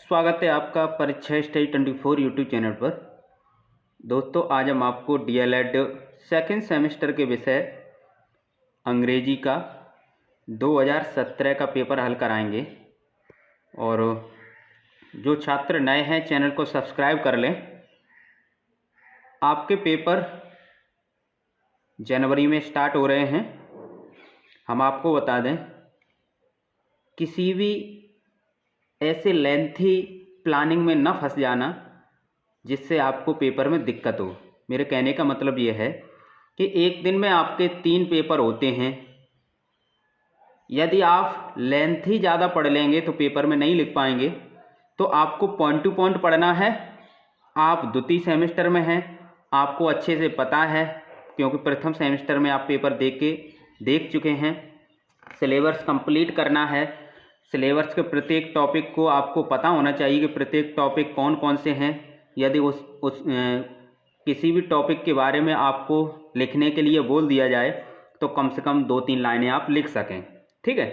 स्वागत है आपका परीक्षा स्टडी 24 यूट्यूब चैनल पर। दोस्तों, आज हम आपको डीएलएड सेकेंड सेमेस्टर के विषय अंग्रेजी का 2017 का पेपर हल कराएंगे। और जो छात्र नए हैं चैनल को सब्सक्राइब कर लें। आपके पेपर जनवरी में स्टार्ट हो रहे हैं। हम आपको बता दें, किसी भी ऐसे लेंथी प्लानिंग में न फंस जाना जिससे आपको पेपर में दिक्कत हो। मेरे कहने का मतलब ये है कि एक दिन में आपके 3 पेपर होते हैं। यदि आप लेंथी ज़्यादा पढ़ लेंगे तो पेपर में नहीं लिख पाएंगे। तो आपको पॉइंट टू पॉइंट पढ़ना है। आप द्वितीय सेमेस्टर में हैं, आपको अच्छे से पता है क्योंकि प्रथम सेमेस्टर में आप पेपर देख चुके हैं। सिलेबस कंप्लीट करना है। सिलेबस के प्रत्येक टॉपिक को आपको पता होना चाहिए कि प्रत्येक टॉपिक कौन कौन से हैं। यदि किसी भी टॉपिक के बारे में आपको लिखने के लिए बोल दिया जाए तो कम से कम 2-3 लाइनें आप लिख सकें। ठीक है।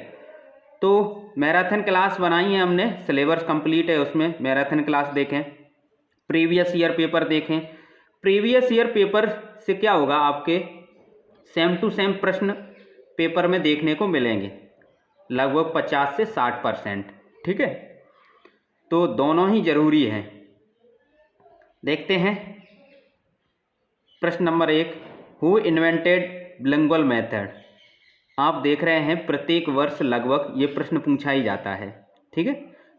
तो मैराथन क्लास बनाई है हमने, सिलेबस कंप्लीट है, उसमें मैराथन क्लास देखें, प्रीवियस ईयर पेपर देखें। प्रीवियस ईयर पेपर से क्या होगा, आपके सेम टू सेम प्रश्न पेपर में देखने को मिलेंगे, लगभग 50 से 60%। ठीक है। तो दोनों ही जरूरी हैं। देखते हैं प्रश्न नंबर 1, हु इन्वेंटेड बिलिंगुअल मेथड। आप देख रहे हैं प्रत्येक वर्ष लगभग ये प्रश्न पूछा ही जाता है। ठीक है।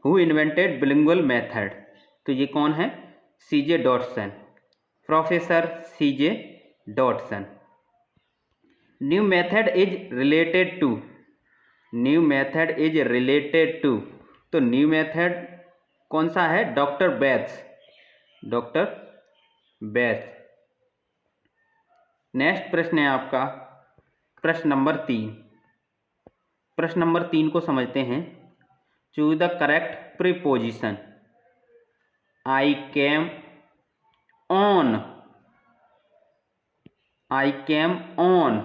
हु इन्वेंटेड बिलिंगुअल मेथड, तो ये कौन है? CJ Dotson, professor CJ Dotson. New method is related to, new method is related to, तो न्यू मेथड कौन सा है? Doctor Beths, doctor Beths. Next प्रश्न है आपका प्रश्न नंबर 3। प्रश्न नंबर 3 को समझते हैं। Choose the correct preposition. I came on, I came on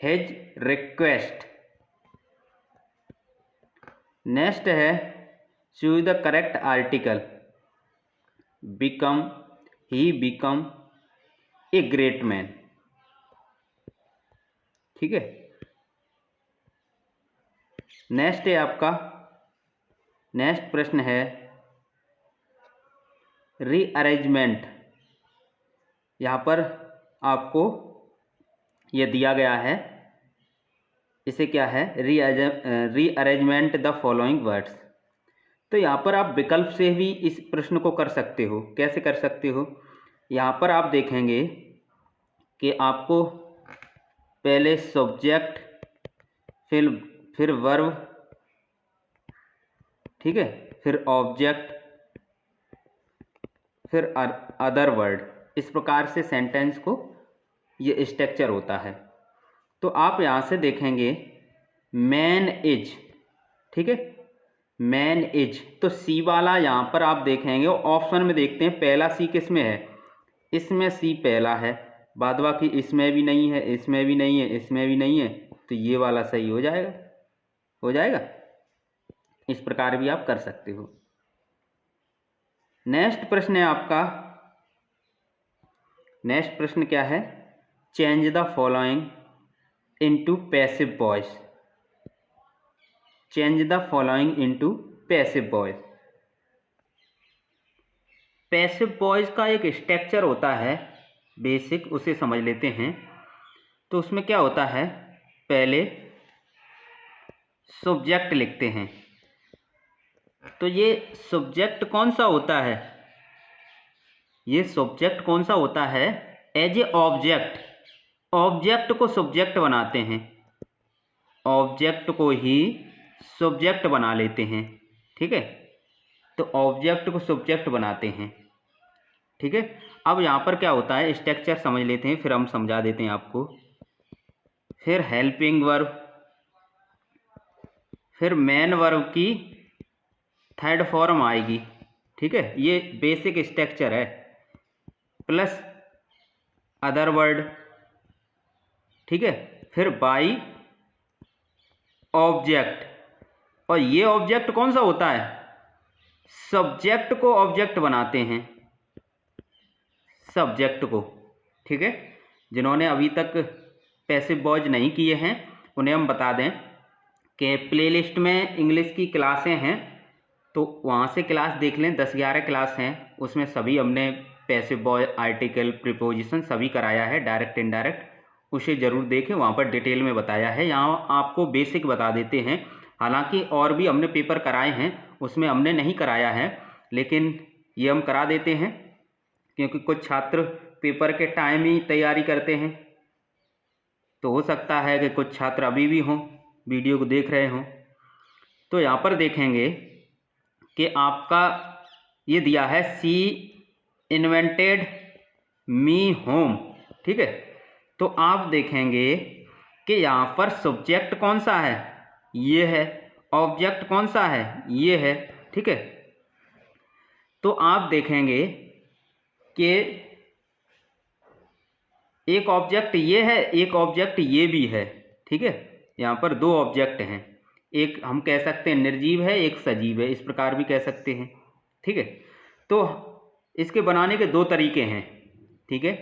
his request. Next है choose the correct article. Become, he become a great man. ठीक है। नेक्स्ट है आपका, नेक्स्ट प्रश्न है रीअरेंजमेंट। यहाँ पर आपको यह दिया गया है, इसे क्या है? Rearrangement the following words. तो यहाँ पर आप विकल्प से भी इस प्रश्न को कर सकते हो। कैसे कर सकते हो? यहाँ पर आप देखेंगे कि आपको पहले सब्जेक्ट, फिर वर्ब, ठीक है, फिर ऑब्जेक्ट, फिर अदर वर्ड, इस प्रकार से सेंटेंस को ये स्ट्रक्चर होता है। तो आप यहाँ से देखेंगे मैन इज, ठीक है, मैन इज, तो सी वाला यहाँ पर आप देखेंगे। ऑप्शन में देखते हैं पहला सी किस में है? इसमें सी पहला है, बाद बाकी इसमें भी नहीं है, इसमें भी नहीं है, इसमें भी नहीं है, तो ये वाला सही हो जाएगा, हो जाएगा। इस प्रकार भी आप कर सकते हो। नेक्स्ट प्रश्न है आपका, नेक्स्ट प्रश्न क्या है? Change the following into passive voice. Change the following into passive voice. Passive voice का एक स्ट्रक्चर होता है बेसिक, उसे समझ लेते हैं। तो उसमें क्या होता है? पहले सब्जेक्ट लिखते हैं। तो ये सब्जेक्ट कौन सा होता है? ये सब्जेक्ट कौन सा होता है? एज ए ऑब्जेक्ट, ऑब्जेक्ट को सब्जेक्ट बनाते हैं, ऑब्जेक्ट को ही सब्जेक्ट बना लेते हैं। ठीक है। तो ऑब्जेक्ट को सब्जेक्ट बनाते हैं। ठीक है। अब यहाँ पर क्या होता है, स्ट्रक्चर समझ लेते हैं, फिर हम समझा देते हैं आपको। फिर हेल्पिंग वर्ब, फिर मेन वर्ब की थर्ड फॉर्म आएगी। ठीक है। ये बेसिक स्ट्रक्चर है, प्लस अदर वर्ड। ठीक है। फिर बाई ऑब्जेक्ट, और ये ऑब्जेक्ट कौन सा होता है? सब्जेक्ट को ऑब्जेक्ट बनाते हैं, सब्जेक्ट को, ठीक है। जिन्होंने अभी तक पैसिव वॉइस नहीं किए हैं उन्हें हम बता दें कि प्लेलिस्ट में इंग्लिश की क्लासें हैं, तो वहाँ से क्लास देख लें। 10-11 क्लास हैं, उसमें सभी हमने पैसिव वॉइस, आर्टिकल, प्रीपोजिशन सभी कराया है, डायरेक्ट इनडायरेक्ट। उसे ज़रूर देखें, वहाँ पर डिटेल में बताया है। यहाँ आपको बेसिक बता देते हैं। हालांकि और भी हमने पेपर कराए हैं, उसमें हमने नहीं कराया है, लेकिन ये हम करा देते हैं क्योंकि कुछ छात्र पेपर के टाइम ही तैयारी करते हैं। तो हो सकता है कि कुछ छात्र अभी भी हों, वीडियो को देख रहे हों। तो यहाँ पर देखेंगे कि आपका ये दिया है सी इन्वेंटेड मी होम, ठीक है। तो आप देखेंगे कि यहाँ पर सब्जेक्ट कौन सा है, ये है। ऑब्जेक्ट कौन सा है, ये है, ठीक है। तो आप देखेंगे कि एक ऑब्जेक्ट ये है, एक ऑब्जेक्ट ये भी है, ठीक है। यहाँ पर दो ऑब्जेक्ट हैं, एक हम कह सकते हैं निर्जीव है, एक सजीव है, इस प्रकार भी कह सकते हैं, ठीक है। तो इसके बनाने के दो तरीके हैं, ठीक है।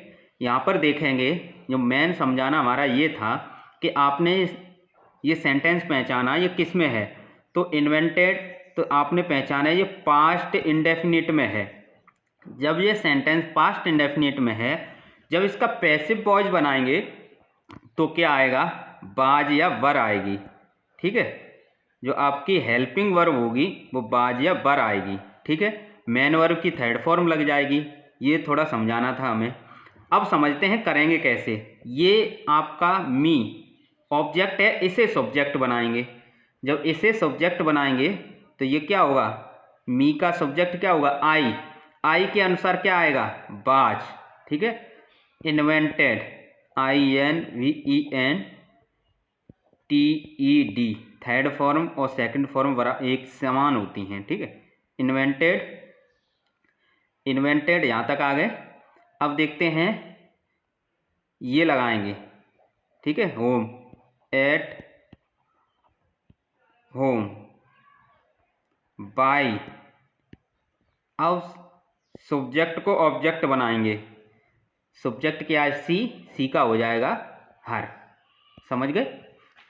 यहाँ पर देखेंगे, जो मेन समझाना हमारा ये था कि आपने ये सेंटेंस पहचाना ये किस में है। तो इन्वेंटेड, तो आपने पहचाना ये पास्ट इंडेफिनिट में है। जब ये सेंटेंस पास्ट इंडेफिनिट में है, जब इसका पैसिव वॉइस बनाएंगे तो क्या आएगा, बाज या वर आएगी, ठीक है। जो आपकी हेल्पिंग वर्ब होगी वो बाज या वर आएगी, ठीक है। मेन वर्ब की थर्ड फॉर्म लग जाएगी। ये थोड़ा समझाना था हमें। अब समझते हैं करेंगे कैसे। ये आपका मी ऑब्जेक्ट है, इसे सब्जेक्ट बनाएंगे। जब इसे सब्जेक्ट बनाएंगे तो ये क्या होगा, मी का सब्जेक्ट क्या होगा, आई। आई के अनुसार क्या आएगा, बाज, ठीक है। इन्वेंटेड, INVENTED, थर्ड फॉर्म और सेकंड फॉर्म एक समान होती हैं, ठीक है। इन्वेंटेड यहाँ तक आ गए। अब देखते हैं, ये लगाएंगे, ठीक है। Home, at home, by. अब सब्जेक्ट को ऑब्जेक्ट बनाएंगे। सब्जेक्ट क्या है, सी का हो जाएगा हर। समझ गए,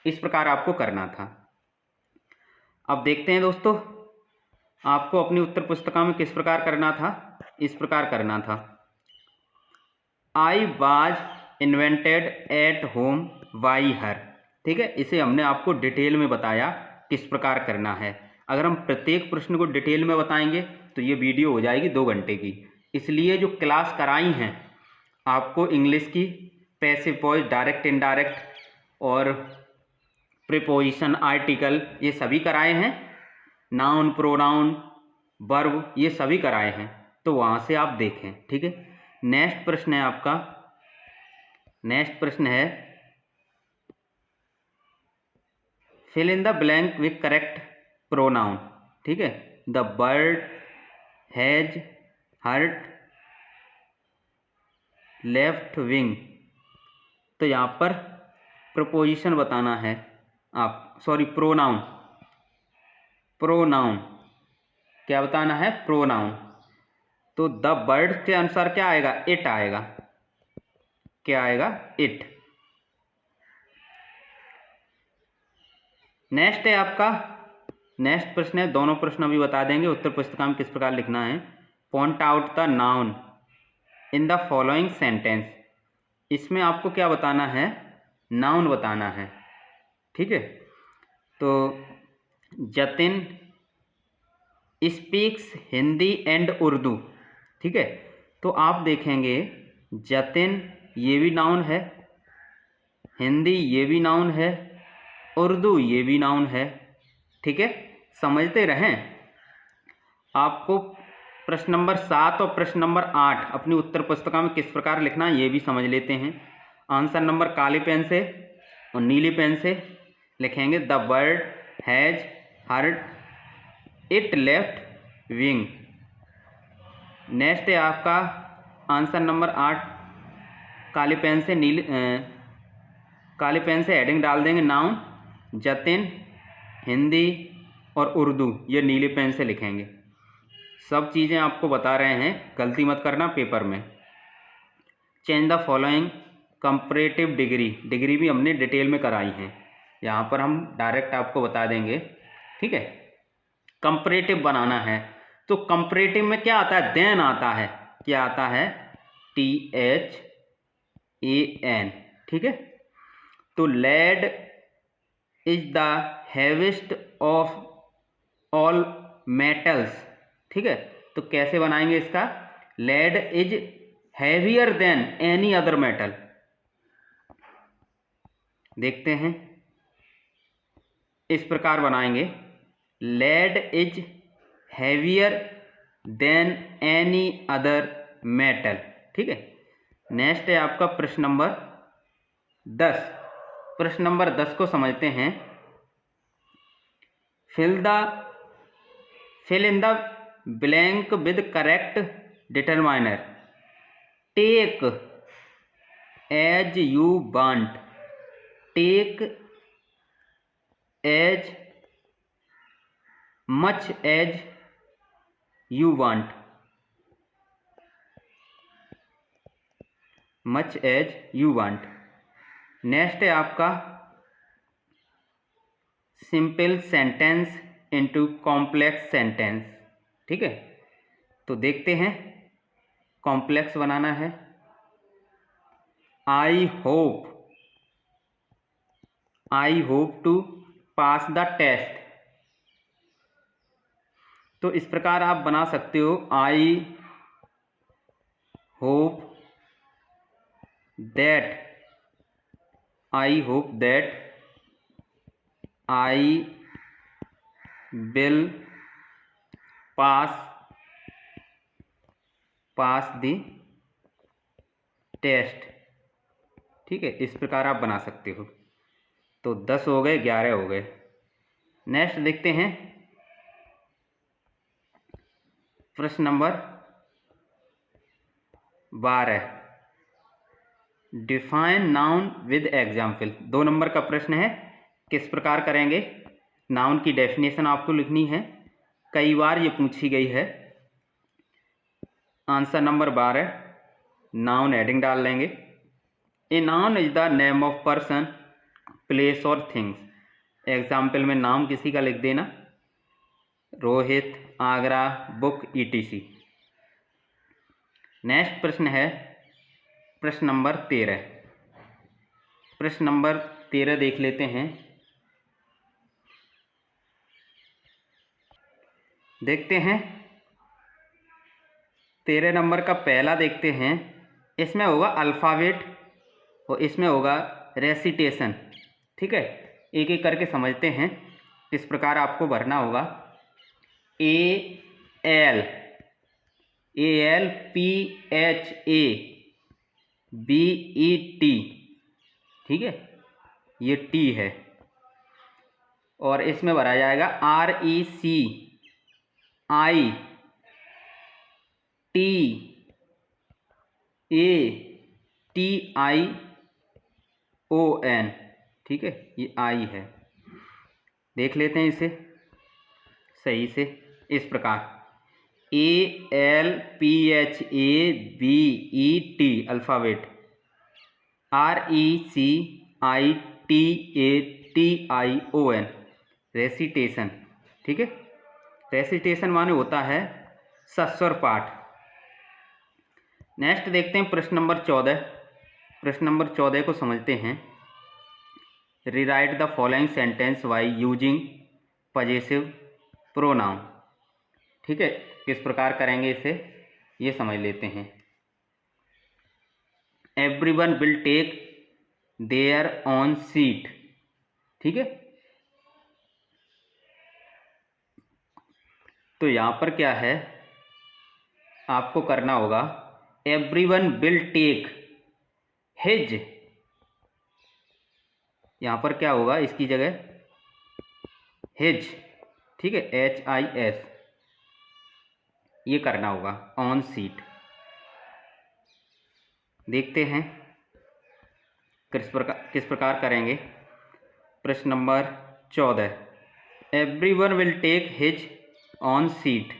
इस प्रकार आपको करना था। अब देखते हैं दोस्तों, आपको अपनी उत्तर पुस्तिका में किस प्रकार करना था। इस प्रकार करना था, I was invented at home by her, ठीक है। इसे हमने आपको डिटेल में बताया किस प्रकार करना है। अगर हम प्रत्येक प्रश्न को डिटेल में बताएंगे तो ये वीडियो हो जाएगी 2 घंटे की। इसलिए जो क्लास कराई हैं आपको इंग्लिश की, पैसिव वॉइस, डायरेक्ट इनडायरेक्ट और प्रीपोजिशन, आर्टिकल, ये सभी कराए हैं। नाउन, प्रोनाउन, वर्ब, ये सभी कराए हैं, तो वहाँ से आप देखें, ठीक है। नेक्स्ट प्रश्न है आपका, नेक्स्ट प्रश्न है fill in the blank with correct pronoun, ठीक है। The bird has hurt left wing. तो यहाँ पर प्रपोजिशन बताना है आप, सॉरी प्रोनाउन, प्रोनाउन क्या बताना है, प्रोनाउन। तो द बर्ड के अनुसार क्या आएगा, इट आएगा। क्या आएगा, इट। नेक्स्ट है आपका, नेक्स्ट प्रश्न है, दोनों प्रश्न अभी बता देंगे उत्तर पुस्तिका में किस प्रकार लिखना है। Point out the noun in the following sentence. इसमें आपको क्या बताना है, नाउन बताना है, ठीक है। तो जतिन स्पीक्स हिंदी एंड उर्दू, ठीक है। तो आप देखेंगे जतिन ये भी नाउन है, हिंदी ये भी नाउन है, उर्दू ये भी नाउन है, ठीक है। समझते रहें। आपको प्रश्न नंबर 7 और प्रश्न नंबर 8 अपनी उत्तर पुस्तिका में किस प्रकार लिखना है ये भी समझ लेते हैं। आंसर नंबर काली पेन से और नीली पेन से लिखेंगे, the bird has hurt it left wing. Next है आपका आंसर नंबर 8, काली पेन से काली पेन से हेडिंग डाल देंगे नाउन, जतिन, हिंदी और उर्दू, ये नीली पेन से लिखेंगे। सब चीज़ें आपको बता रहे हैं, गलती मत करना पेपर में। Change the following comparative degree भी हमने डिटेल में कराई है, यहाँ पर हम डायरेक्ट आपको बता देंगे, ठीक है। कंपैरेटिव बनाना है तो कंपैरेटिव में क्या आता है, देन आता है, क्या आता है, THAN, ठीक है। तो lead is the heaviest of all metals, ठीक है। तो कैसे बनाएंगे इसका, lead is heavier than any other metal. देखते हैं, इस प्रकार बनाएंगे, lead is heavier than any other metal, ठीक है। नेक्स्ट है आपका प्रश्न नंबर 10। प्रश्न नंबर 10 को समझते हैं। Fill in the blank with correct determiner, take as you want, take as much as you want, much as you want. Next है आपका simple sentence into complex sentence, ठीक है। तो देखते हैं, कॉम्प्लेक्स बनाना है। I hope to pass the test. तो इस प्रकार आप बना सकते हो, I hope that I will pass the test, ठीक है। इस प्रकार आप बना सकते हो। तो 10 हो गए, 11 हो गए। नेक्स्ट देखते हैं प्रश्न number 12, define noun with example. 2 number का प्रश्न है, किस प्रकार करेंगे, नाउन की डेफिनेशन आपको लिखनी है, कई बार ये पूछी गई है। आंसर नंबर 12, नाउन हेडिंग डाल लेंगे। A noun is the name of person, place और थिंग्स। एग्जाम्पल में नाम किसी का लिख देना, Rohit, Agra, book, ETC। Next प्रश्न है प्रश्न नंबर 13। प्रश्न नंबर 13 देख लेते हैं। देखते हैं 13 नंबर का पहला देखते हैं। इसमें होगा अल्फ़ाबेट और इसमें होगा रेसिटेशन, ठीक है। एक एक करके समझते हैं किस प्रकार आपको भरना होगा। ALPHABET, ठीक है, ये T है। और इसमें भरा जाएगा RECITATION, ठीक है, ये I है। देख लेते हैं इसे सही से, इस प्रकार ALPHABET अल्फ़ाबेट, RECITATION रेसिटेशन, ठीक है। रेसिटेशन माने होता है सस्वर पाठ। नेक्स्ट देखते हैं प्रश्न नंबर 14। प्रश्न नंबर 14 को समझते हैं। Rewrite the following sentence by using possessive pronoun, ठीक है। किस प्रकार करेंगे इसे, ये समझ लेते हैं। Everyone will take their own seat, ठीक है। तो यहाँ पर क्या है, आपको करना होगा, एवरीवन विल टेक हिज, यहाँ पर क्या होगा, इसकी जगह हिज, ठीक है, HIS, ये करना होगा ऑन सीट। देखते हैं किस प्रकार करेंगे। प्रश्न number 14, everyone will take his own seat.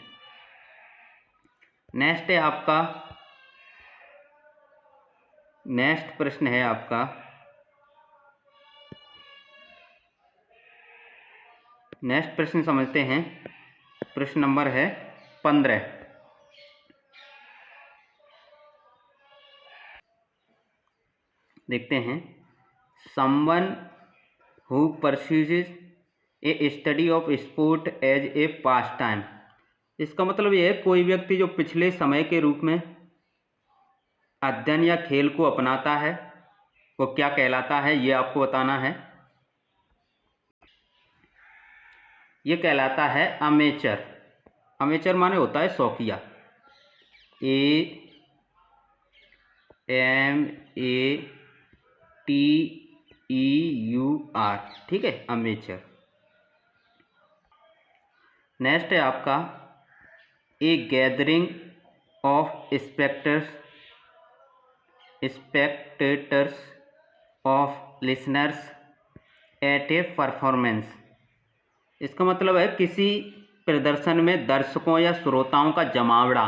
Next है आपका, नेक्स्ट प्रश्न है आपका, नेक्स्ट प्रश्न समझते हैं। प्रश्न नंबर है 15। देखते हैं। Someone who pursues a study of sport as a pastime. इसका मतलब ये है कोई व्यक्ति जो पिछले समय के रूप में अध्ययन या खेल को अपनाता है वो क्या कहलाता है, ये आपको बताना है। ये कहलाता है अमेचर। अमेचर माने होता है शौकिया, AMATEUR, ठीक है, अमेचर। नेक्स्ट है आपका a gathering of spectators of listeners at a performance. इसका मतलब है किसी प्रदर्शन में दर्शकों या श्रोताओं का जमावड़ा,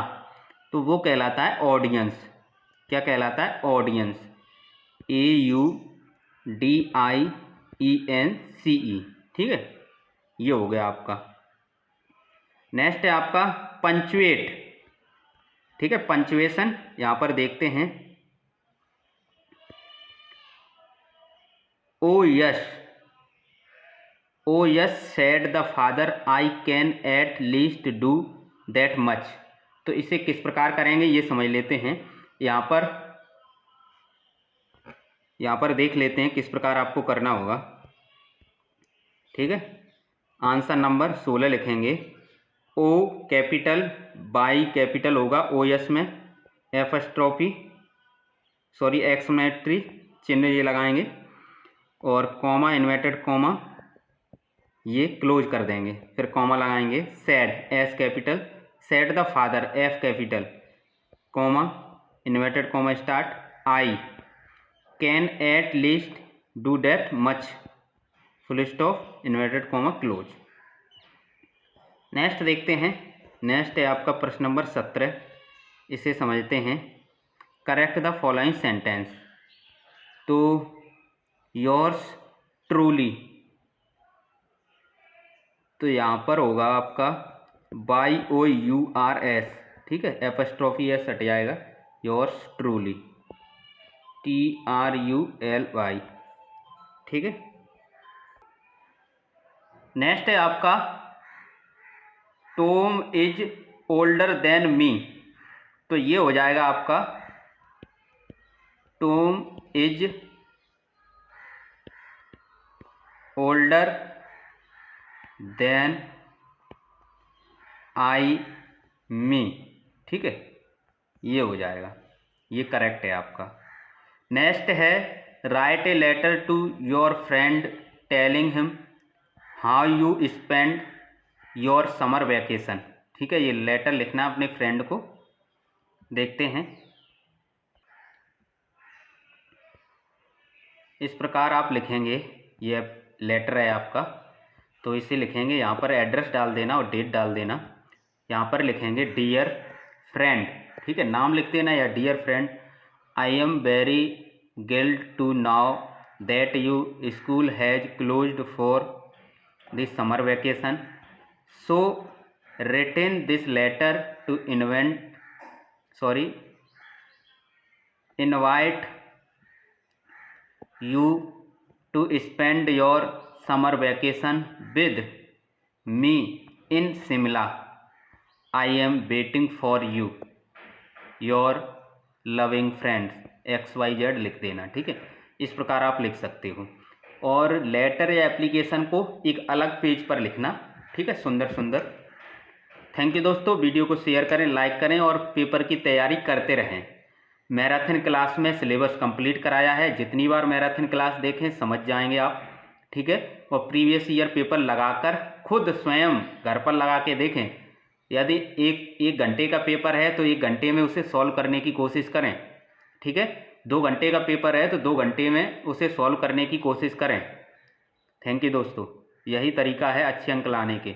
तो वो कहलाता है ऑडियंस। क्या कहलाता है? ऑडियंस। AUDIENCE, ठीक है, ये हो गया आपका। नेक्स्ट है आपका पंचुएट, ठीक है, पंचुएशन। यहाँ पर देखते हैं। ओ yes said the father, I can at least do that much. तो इसे किस प्रकार करेंगे ये समझ लेते हैं। यहाँ पर देख लेते हैं किस प्रकार आपको करना होगा, ठीक है। आंसर नंबर 16 लिखेंगे। ओ कैपिटल बाई कैपिटल होगा ओ यस में, एक्सक्लेमेटरी चिन्ह ये लगाएंगे, और कॉमा, इन्वर्टेड कॉमा ये क्लोज कर देंगे, फिर कॉमा लगाएंगे। Sad, S capital, sad the father, F capital, comma, inverted comma start, I can at least do that much, full stop, inverted comma close. Next देखते हैं। नेक्स्ट है आपका प्रश्न नंबर 17। इसे समझते हैं। Correct the following sentence. तो yours truly, तो यहाँ पर होगा आपका YOURS, ठीक है, एपस्ट्रॉफी एस हट जाएगा, योर्स ट्रूली, TRULY, ठीक है। नेक्स्ट है आपका Tom is older than me, तो ये हो जाएगा आपका Tom is older than I me, ठीक है, ये हो जाएगा, ये करेक्ट है आपका। नेक्स्ट है write a letter to your friend telling him how you spend your summer vacation, ठीक है, ये लेटर लिखना अपने फ्रेंड को। देखते हैं। इस प्रकार आप लिखेंगे, ये लेटर है आपका, तो इसे लिखेंगे, यहाँ पर एड्रेस डाल देना और डेट डाल देना। यहाँ पर लिखेंगे डियर फ्रेंड, ठीक है, नाम लिख देना या dear friend, I am very glad to know that you school has closed for this summer vacation, so written this letter to invite you to spend your summer vacation with me in Shimla. I am waiting for you. Your loving friends XYZ लिख देना, ठीक है, इस प्रकार आप लिख सकते हो। और लेटर या एप्लीकेशन को एक अलग पेज पर लिखना, ठीक है, सुंदर सुंदर। थैंक यू दोस्तों, वीडियो को शेयर करें, लाइक करें और पेपर की तैयारी करते रहें। मैराथन क्लास में सिलेबस कंप्लीट कराया है, जितनी बार मैराथन क्लास देखें समझ जाएंगे आप, ठीक है। और प्रीवियस ईयर पेपर लगाकर खुद स्वयं घर पर लगा के देखें। यदि एक घंटे का पेपर है तो 1 घंटे में उसे सॉल्व करने की कोशिश करें, ठीक है। 2 घंटे का पेपर है तो 2 घंटे में उसे सॉल्व करने की कोशिश करें। थैंक यू दोस्तों, यही तरीका है अच्छे अंक लाने के।